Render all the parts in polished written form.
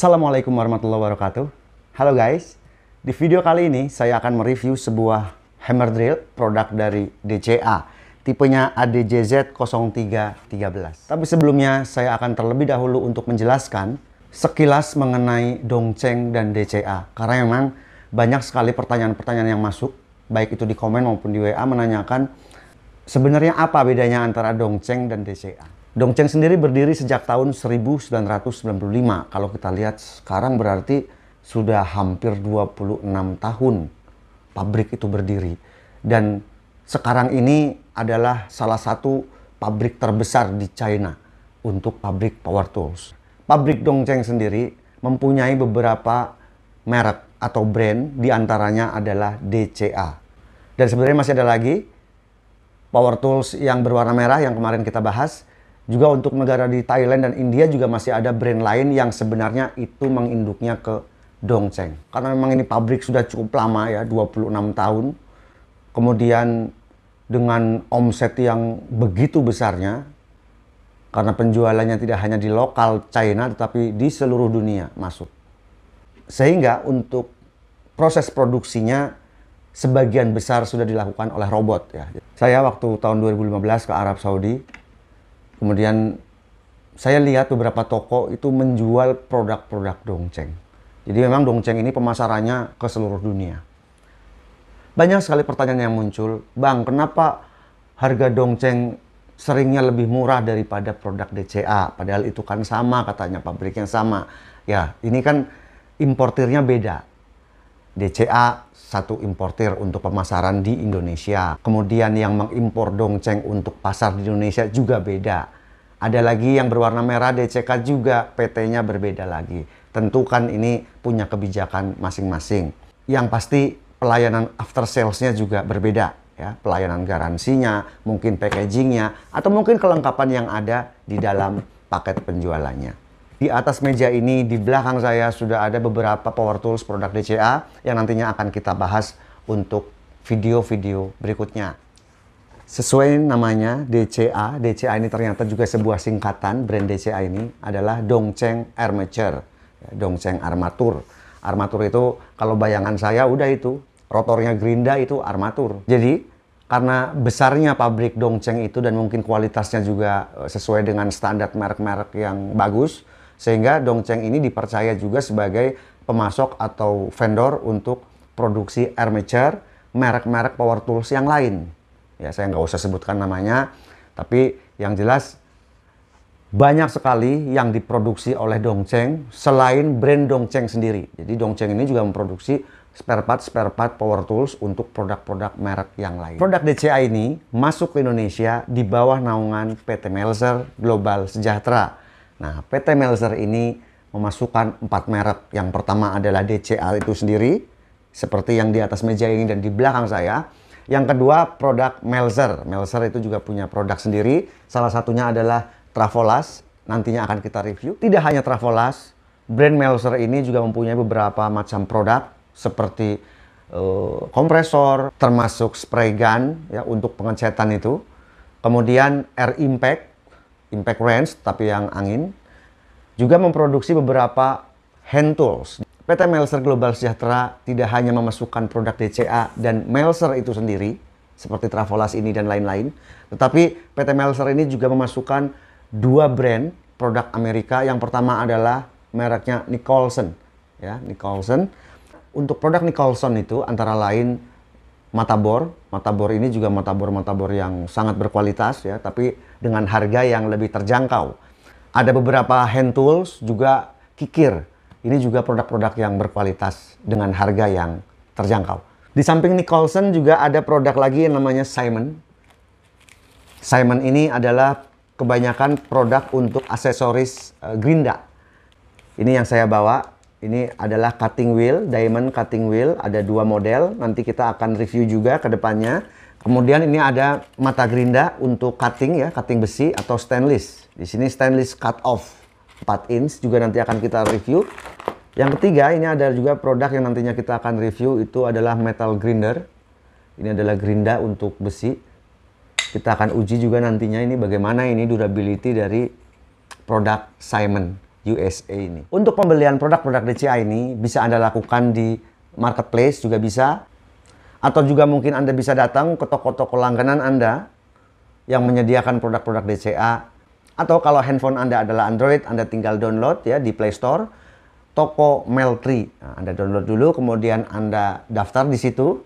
Assalamualaikum warahmatullahi wabarakatuh. Halo guys, di video kali ini saya akan mereview sebuah hammer drill produk dari DCA, tipenya ADJZ0313. Tapi sebelumnya saya akan terlebih dahulu untuk menjelaskan sekilas mengenai Dongcheng dan DCA, karena memang banyak sekali pertanyaan-pertanyaan yang masuk, baik itu di komen maupun di WA, menanyakan sebenarnya apa bedanya antara Dongcheng dan DCA. Dongcheng sendiri berdiri sejak tahun 1995. Kalau kita lihat sekarang berarti sudah hampir 26 tahun pabrik itu berdiri. Dan sekarang ini adalah salah satu pabrik terbesar di China untuk pabrik power tools. Pabrik Dongcheng sendiri mempunyai beberapa merek atau brand, diantaranya adalah DCA. Dan sebenarnya masih ada lagi power tools yang berwarna merah yang kemarin kita bahas. Juga untuk negara di Thailand dan India juga masih ada brand lain yang sebenarnya itu menginduknya ke Dongcheng. Karena memang ini pabrik sudah cukup lama ya, 26 tahun. Kemudian dengan omset yang begitu besarnya, karena penjualannya tidak hanya di lokal China tetapi di seluruh dunia masuk. Sehingga untuk proses produksinya sebagian besar sudah dilakukan oleh robot ya. Saya waktu tahun 2015 ke Arab Saudi, kemudian saya lihat beberapa toko itu menjual produk-produk Dongcheng. Jadi memang Dongcheng ini pemasarannya ke seluruh dunia. Banyak sekali pertanyaan yang muncul, Bang, kenapa harga Dongcheng seringnya lebih murah daripada produk DCA? Padahal itu kan sama katanya, pabriknya sama. Ya, ini kan importirnya beda. DCA satu importir untuk pemasaran di Indonesia. Kemudian yang mengimpor Dongcheng untuk pasar di Indonesia juga beda. Ada lagi yang berwarna merah DCK juga, PT-nya berbeda lagi. Tentu kan ini punya kebijakan masing-masing. Yang pasti pelayanan after sales-nya juga berbeda. Ya, pelayanan garansinya, mungkin packaging-nya, atau mungkin kelengkapan yang ada di dalam paket penjualannya. Di atas meja ini, di belakang saya sudah ada beberapa power tools produk DCA yang nantinya akan kita bahas untuk video-video berikutnya. Sesuai namanya DCA, DCA ini ternyata juga sebuah singkatan. Brand DCA ini adalah Dongcheng Armature, Dongcheng Armatur. Armatur itu kalau bayangan saya udah itu, rotornya gerinda itu armatur. Jadi karena besarnya pabrik Dongcheng itu dan mungkin kualitasnya juga sesuai dengan standar merek-merek yang bagus, sehingga Dongcheng ini dipercaya juga sebagai pemasok atau vendor untuk produksi armature merek-merek power tools yang lain. Ya, saya nggak usah sebutkan namanya, tapi yang jelas banyak sekali yang diproduksi oleh Dongcheng selain brand Dongcheng sendiri. Jadi Dongcheng ini juga memproduksi spare part power tools untuk produk-produk merek yang lain. Produk DCA ini masuk ke Indonesia di bawah naungan PT Melzer Global Sejahtera. Nah, PT Melzer ini memasukkan 4 merek. Yang pertama adalah DCA itu sendiri, seperti yang di atas meja ini dan di belakang saya. Yang kedua, produk Melzer. Melzer itu juga punya produk sendiri. Salah satunya adalah Trafolas. Nantinya akan kita review. Tidak hanya Trafolas, brand Melzer ini juga mempunyai beberapa macam produk seperti kompresor, termasuk spray gun ya untuk pengecetan itu. Kemudian Air Impact, Impact Range tapi yang angin. Juga memproduksi beberapa hand tools. PT Melzer Global Sejahtera tidak hanya memasukkan produk DCA dan Melzer itu sendiri, seperti Trafolas ini dan lain-lain, tetapi PT Melzer ini juga memasukkan 2 brand produk Amerika. Yang pertama adalah mereknya Nicholson. Ya, Nicholson. Untuk produk Nicholson itu antara lain matabor. Matabor ini juga matabor-matabor yang sangat berkualitas ya, tapi dengan harga yang lebih terjangkau. Ada beberapa hand tools, juga kikir. Ini juga produk-produk yang berkualitas dengan harga yang terjangkau. Di samping Nicholson juga ada produk lagi yang namanya Simon. Simon ini adalah kebanyakan produk untuk aksesoris gerinda. Ini yang saya bawa. Ini adalah cutting wheel, diamond cutting wheel. Ada 2 model. Nanti kita akan review juga ke depannya. Kemudian ini ada mata gerinda untuk cutting ya, cutting besi atau stainless. Di sini stainless cut off 4 inch juga nanti akan kita review. Yang ketiga, ini ada juga produk yang nantinya kita akan review, itu adalah metal grinder. Ini adalah gerinda untuk besi. Kita akan uji juga nantinya ini bagaimana ini durability dari produk Simon. USA ini. Untuk pembelian produk-produk DCA ini bisa Anda lakukan di marketplace juga bisa, atau juga mungkin Anda bisa datang ke toko-toko langganan Anda yang menyediakan produk-produk DCA. Atau kalau handphone Anda adalah Android, Anda tinggal download ya di Play Store toko Meltri. Nah, Anda download dulu, kemudian Anda daftar di situ.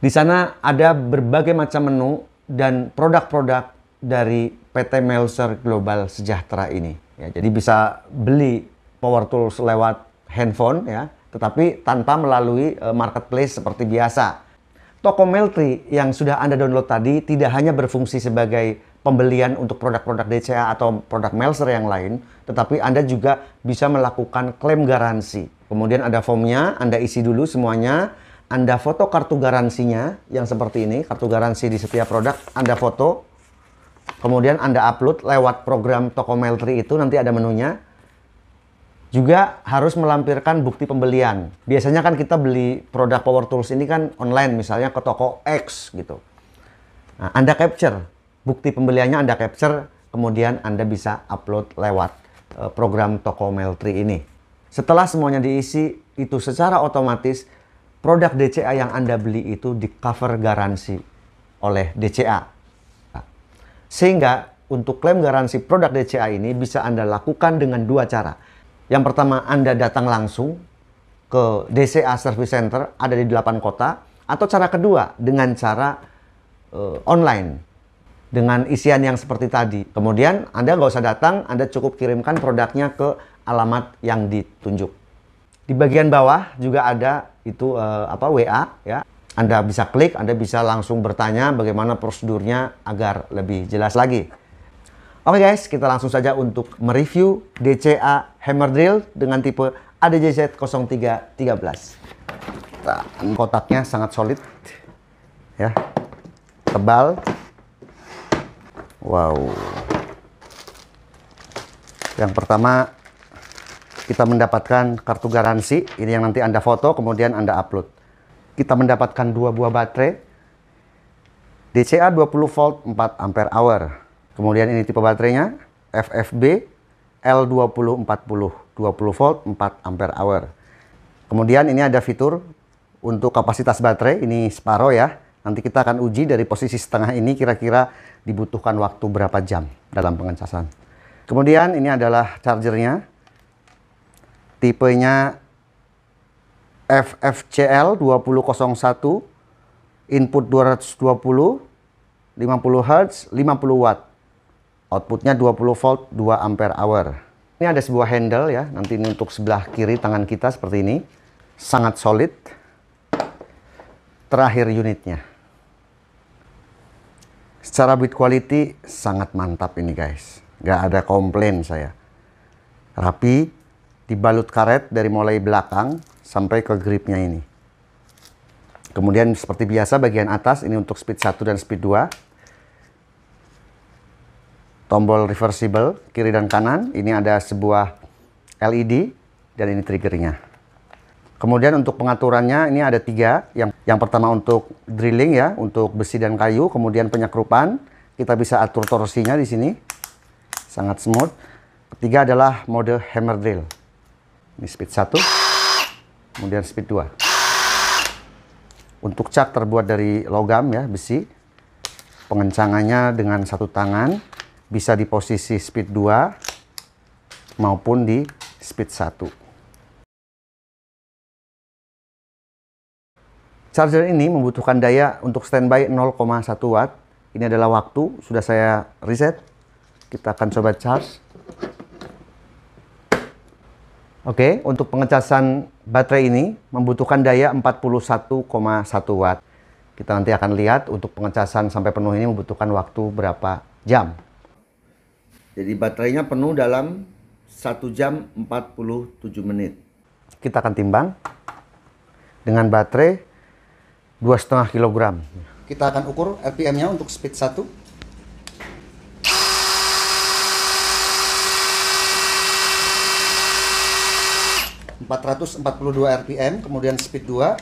Di sana ada berbagai macam menu dan produk-produk dari PT Melser Global Sejahtera ini. Ya, jadi bisa beli power tools lewat handphone ya, tetapi tanpa melalui marketplace seperti biasa. Toko Meltri yang sudah Anda download tadi tidak hanya berfungsi sebagai pembelian untuk produk-produk DCA atau produk Melser yang lain, tetapi Anda juga bisa melakukan klaim garansi. Kemudian ada formnya, Anda isi dulu semuanya. Anda foto kartu garansinya yang seperti ini, kartu garansi di setiap produk Anda foto, kemudian Anda upload lewat program toko Meltri itu, nanti ada menunya. Juga harus melampirkan bukti pembelian. Biasanya kan kita beli produk power tools ini kan online, misalnya ke toko X gitu. Nah, Anda capture, bukti pembeliannya Anda capture, kemudian Anda bisa upload lewat program toko Meltri ini. Setelah semuanya diisi, itu secara otomatis produk DCA yang Anda beli itu di cover garansi oleh DCA. Sehingga untuk klaim garansi produk DCA ini bisa Anda lakukan dengan dua cara. Yang pertama, Anda datang langsung ke DCA Service Center, ada di 8 kota. Atau cara kedua, dengan cara online. Dengan isian yang seperti tadi. Kemudian Anda nggak usah datang, Anda cukup kirimkan produknya ke alamat yang ditunjuk. Di bagian bawah juga ada itu WA ya. Anda bisa klik, Anda bisa langsung bertanya bagaimana prosedurnya agar lebih jelas lagi. Oke guys, kita langsung saja untuk mereview DCA Hammer Drill dengan tipe ADJZ 0313. Nah, kotaknya sangat solid ya. Tebal. Wow. Yang pertama kita mendapatkan kartu garansi, ini yang nanti Anda foto, kemudian Anda upload. Kita mendapatkan 2 buah baterai, DCA 20 volt 4 ampere hour. Kemudian ini tipe baterainya, FFB L2040, 20 volt 4 ampere hour. Kemudian ini ada fitur untuk kapasitas baterai, ini separuh ya. Nanti kita akan uji dari posisi setengah ini kira-kira dibutuhkan waktu berapa jam dalam pengecasan. Kemudian ini adalah chargernya. Tipenya FFCL 2001, input 220, 50 Hz, 50 Watt. Outputnya 20 volt 2 ampere hour. Ini ada sebuah handle ya, nanti ini untuk sebelah kiri tangan kita seperti ini. Sangat solid. Terakhir unitnya. Secara build quality sangat mantap ini guys. Nggak ada komplain saya. Rapi, dibalut karet dari mulai belakang sampai ke gripnya ini. Kemudian seperti biasa bagian atas ini untuk speed 1 dan speed 2. Tombol reversible kiri dan kanan. Ini ada sebuah LED dan ini triggernya. Kemudian untuk pengaturannya ini ada 3. Yang pertama untuk drilling ya, untuk besi dan kayu. Kemudian penyekrupan, kita bisa atur torsinya di sini. Sangat smooth. Ketiga adalah mode hammer drill. Ini speed 1, kemudian speed 2. Untuk cak terbuat dari logam ya, besi. Pengencangannya dengan satu tangan, bisa di posisi speed 2 maupun di speed 1. Charger ini membutuhkan daya untuk standby 0,1 watt. Ini adalah waktu, sudah saya reset. Kita akan coba charge. Oke, untuk pengecasan baterai ini membutuhkan daya 41,1 watt. Kita nanti akan lihat untuk pengecasan sampai penuh ini membutuhkan waktu berapa jam. Jadi baterainya penuh dalam 1 jam 47 menit. Kita akan timbang dengan baterai 2,5 kg. Kita akan ukur RPM-nya untuk speed 1. 442 RPM, kemudian speed 2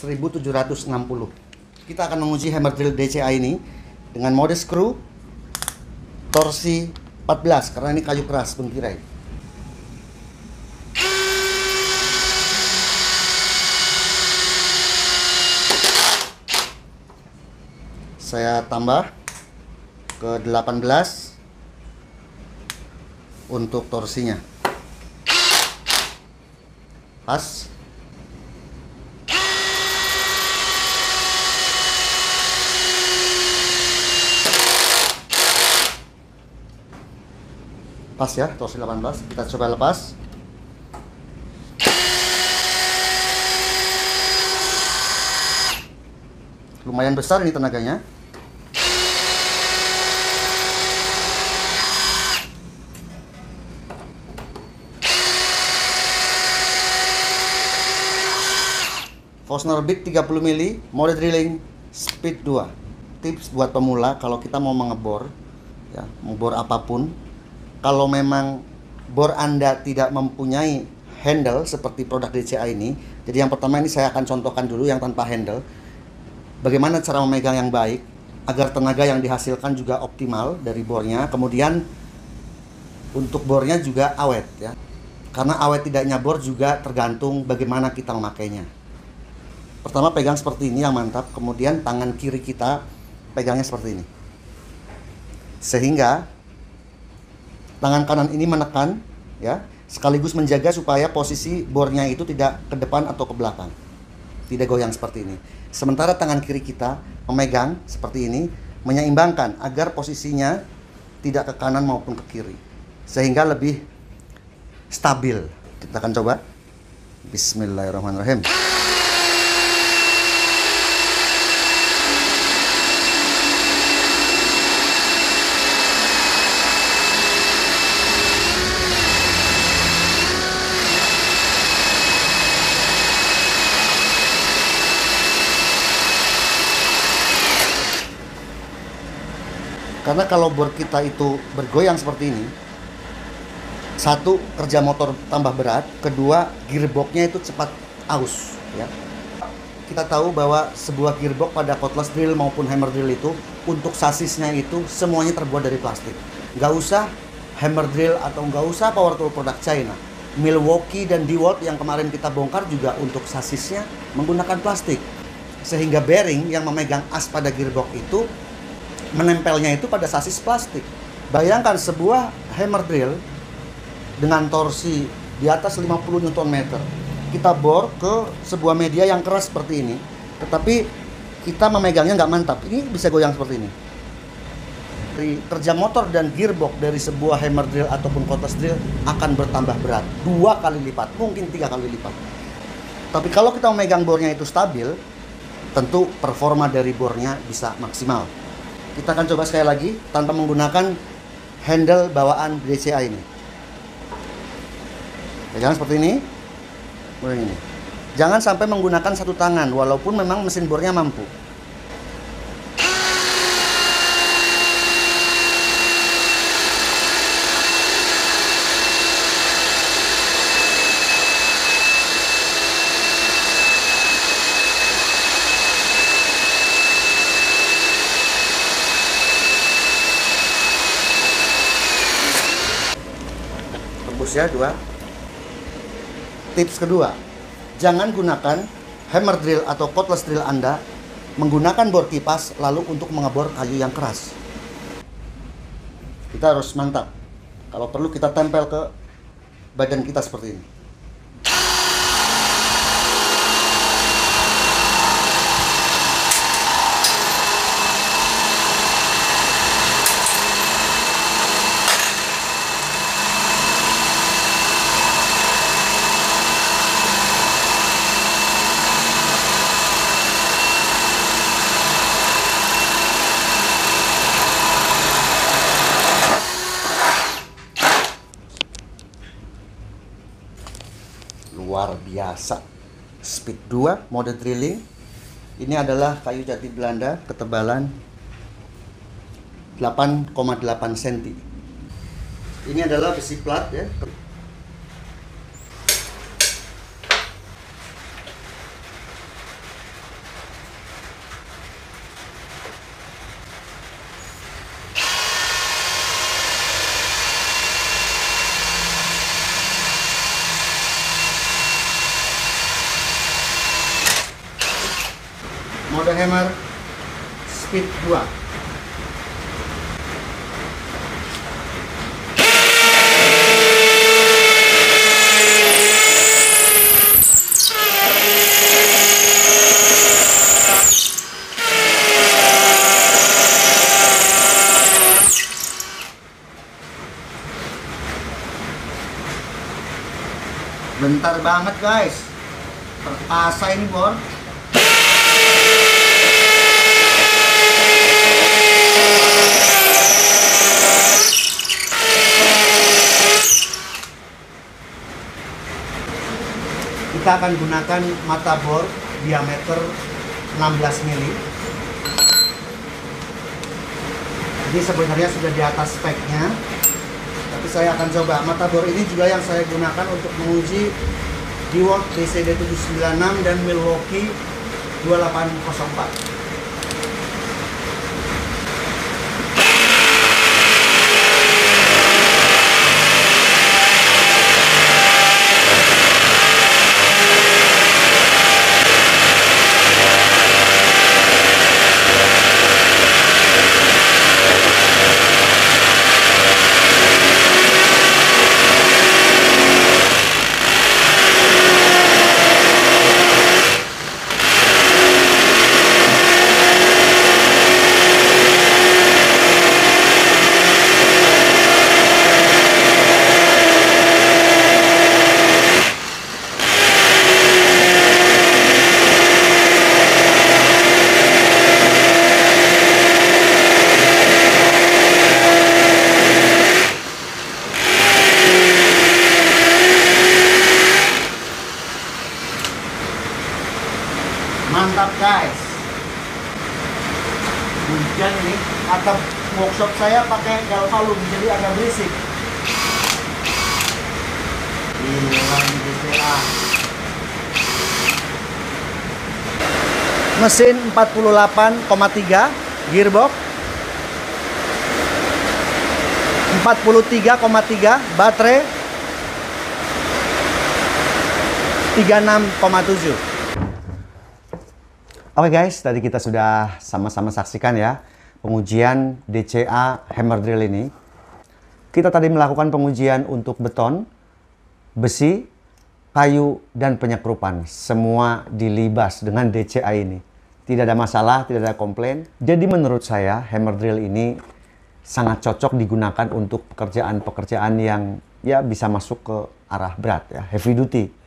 1760. kita akan menguji hammer drill DCA ini dengan mode screw torsi 14 karena ini kayu keras bengkirai. Saya tambah ke 18 untuk torsinya. Pas. Pas ya, torsi 18. Kita coba lepas. Lumayan besar ini tenaganya. Forstner Big 30 mili, mode drilling speed 2. Tips buat pemula kalau kita mau mengebor, ya, mengebor apapun, kalau memang bor Anda tidak mempunyai handle seperti produk DCA ini, jadi yang pertama ini saya akan contohkan dulu yang tanpa handle. Bagaimana cara memegang yang baik agar tenaga yang dihasilkan juga optimal dari bornya. Kemudian untuk bornya juga awet ya. Karena awet tidaknya bor juga tergantung bagaimana kita memakainya. Pertama pegang seperti ini yang mantap, kemudian tangan kiri kita pegangnya seperti ini. Sehingga tangan kanan ini menekan ya, sekaligus menjaga supaya posisi bornya itu tidak ke depan atau ke belakang. Tidak goyang seperti ini. Sementara tangan kiri kita memegang seperti ini, menyeimbangkan agar posisinya tidak ke kanan maupun ke kiri. Sehingga lebih stabil. Kita akan coba. Bismillahirrahmanirrahim. Karena kalau bor kita itu bergoyang seperti ini, satu, kerja motor tambah berat, kedua, gearboxnya itu cepat aus ya. Kita tahu bahwa sebuah gearbox pada cordless drill maupun hammer drill itu untuk sasisnya itu semuanya terbuat dari plastik. Nggak usah hammer drill atau nggak usah power tool produk China. Milwaukee dan DeWalt yang kemarin kita bongkar juga untuk sasisnya menggunakan plastik. Sehingga bearing yang memegang as pada gearbox itu menempelnya itu pada sasis plastik. Bayangkan sebuah hammer drill dengan torsi di atas 50 Nm. Kita bor ke sebuah media yang keras seperti ini, tetapi kita memegangnya nggak mantap. Ini bisa goyang seperti ini. Dari kerja motor dan gearbox dari sebuah hammer drill ataupun cordless drill akan bertambah berat 2 kali lipat, mungkin 3 kali lipat. Tapi kalau kita memegang bornya itu stabil, tentu performa dari bornya bisa maksimal. Kita akan coba sekali lagi tanpa menggunakan handle bawaan DCA ini. Jangan seperti ini. Kemudian ini. Jangan sampai menggunakan satu tangan walaupun memang mesin bornya mampu. Ya, 2. Tips kedua, jangan gunakan hammer drill atau cordless drill Anda menggunakan bor kipas lalu untuk mengebor kayu yang keras. Kita harus mantap. Kalau perlu kita tempel ke badan kita seperti ini. Luar biasa. Speed 2 mode drilling. Ini adalah kayu jati Belanda ketebalan 8,8 cm. Ini adalah besi plat ya. mode hammer speed 2. Bentar banget guys, terpaksa ini bor. Kita akan gunakan mata bor diameter 16 mili. Jadi sebenarnya sudah di atas speknya, tapi saya akan coba. Mata bor ini juga yang saya gunakan untuk menguji DeWalt DCD796 dan Milwaukee 2804. Mantap guys. Hujan ini, atap workshop saya pakai galvalum jadi agak berisik. Gila ini DCA. Mesin 48,3 gearbox 43,3 baterai 36,7. Oke guys, tadi kita sudah sama-sama saksikan ya pengujian DCA hammer drill ini. Kita tadi melakukan pengujian untuk beton, besi, kayu, dan penyekrupan. Semua dilibas dengan DCA ini. Tidak ada masalah, tidak ada komplain. Jadi menurut saya hammer drill ini sangat cocok digunakan untuk pekerjaan-pekerjaan yang ya bisa masuk ke arah berat ya, heavy duty.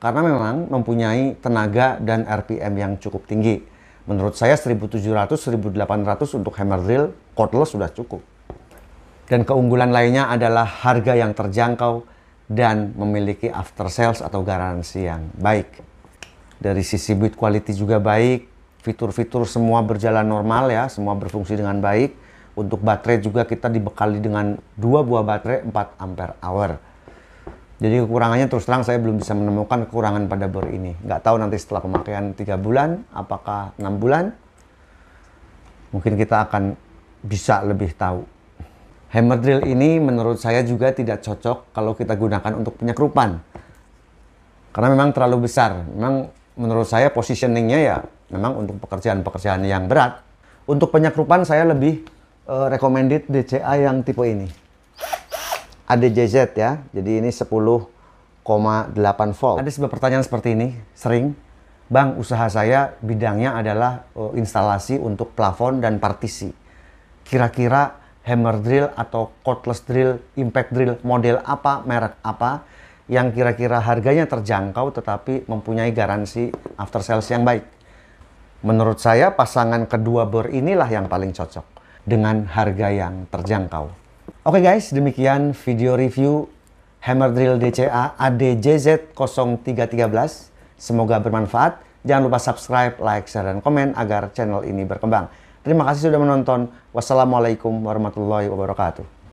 Karena memang mempunyai tenaga dan RPM yang cukup tinggi. Menurut saya 1700-1800 untuk hammer drill cordless sudah cukup. Dan keunggulan lainnya adalah harga yang terjangkau dan memiliki after sales atau garansi yang baik. Dari sisi build quality juga baik, fitur-fitur semua berjalan normal ya, semua berfungsi dengan baik. Untuk baterai juga kita dibekali dengan 2 buah baterai 4 ampere hour. Jadi kekurangannya terus terang saya belum bisa menemukan kekurangan pada bor ini. Nggak tahu nanti setelah pemakaian 3 bulan, apakah 6 bulan. Mungkin kita akan bisa lebih tahu. Hammer drill ini menurut saya juga tidak cocok kalau kita gunakan untuk penyekrupan. Karena memang terlalu besar. Memang menurut saya positioningnya ya memang untuk pekerjaan-pekerjaan yang berat. Untuk penyekrupan saya lebih recommended DCA yang tipe ini. ADJZ ya, jadi ini 10,8 volt. Ada sebuah pertanyaan seperti ini, sering. Bang, usaha saya bidangnya adalah instalasi untuk plafon dan partisi. Kira-kira hammer drill atau cordless drill, impact drill, model apa, merek apa, yang kira-kira harganya terjangkau tetapi mempunyai garansi after sales yang baik. Menurut saya pasangan kedua bor inilah yang paling cocok dengan harga yang terjangkau. Oke guys, demikian video review hammer drill DCA ADJZ0313. Semoga bermanfaat. Jangan lupa subscribe, like, share, dan komen agar channel ini berkembang. Terima kasih sudah menonton. Wassalamualaikum warahmatullahi wabarakatuh.